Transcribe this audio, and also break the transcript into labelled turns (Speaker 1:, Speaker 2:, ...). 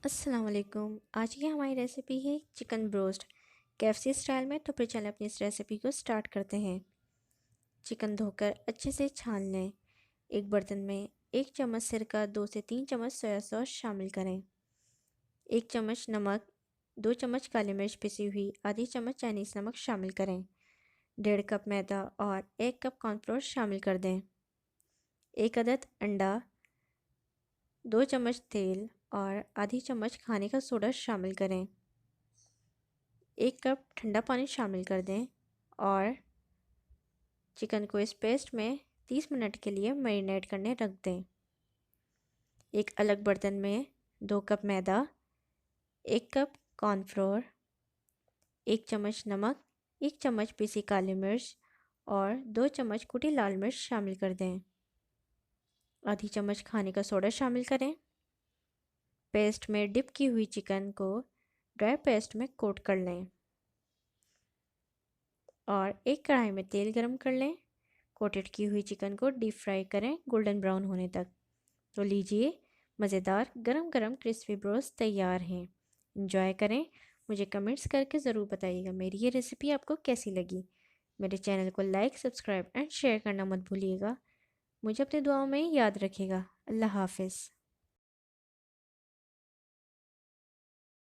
Speaker 1: अस्सलाम वालेकुम। आज की हमारी रेसिपी है चिकन ब्रोस्ट केएफसी स्टाइल में। तो फिर चलें अपनी इस रेसिपी को स्टार्ट करते हैं। चिकन धोकर अच्छे से छान लें। एक बर्तन में 1 चम्मच सिरका, 2 से 3 चम्मच सोया सॉस शामिल करें। 1 चम्मच नमक, 2 चम्मच काली मिर्च पिसी हुई, आधी चम्मच चाइनीज़ नमक शामिल करें। 1.5 कप मैदा और 1 कप कॉर्नफ्लोर शामिल कर दें। 1 अदद अंडा, 2 चम्मच तेल और आधी चम्मच खाने का सोडा शामिल करें। 1 कप ठंडा पानी शामिल कर दें और चिकन को इस पेस्ट में 30 मिनट के लिए मैरिनेट करने रख दें। एक अलग बर्तन में 2 कप मैदा, 1 कप कॉर्नफ्लोर, 1 चम्मच नमक, 1 चम्मच पीसी काली मिर्च और 2 चम्मच कुटी लाल मिर्च शामिल कर दें। आधी चम्मच खाने का सोडा शामिल करें। पेस्ट में डिप की हुई चिकन को ड्राई पेस्ट में कोट कर लें और एक कढ़ाई में तेल गरम कर लें। कोटेड की हुई चिकन को डीप फ्राई करें गोल्डन ब्राउन होने तक। तो लीजिए, मज़ेदार गरम गरम क्रिस्पी ब्रोस्ट तैयार हैं। इंजॉय करें। मुझे कमेंट्स करके ज़रूर बताइएगा मेरी ये रेसिपी आपको कैसी लगी। मेरे चैनल को लाइक, सब्सक्राइब एंड शेयर करना मत भूलिएगा। मुझे अपनी दुआओं में याद रखिएगा। अल्लाह हाफिज़।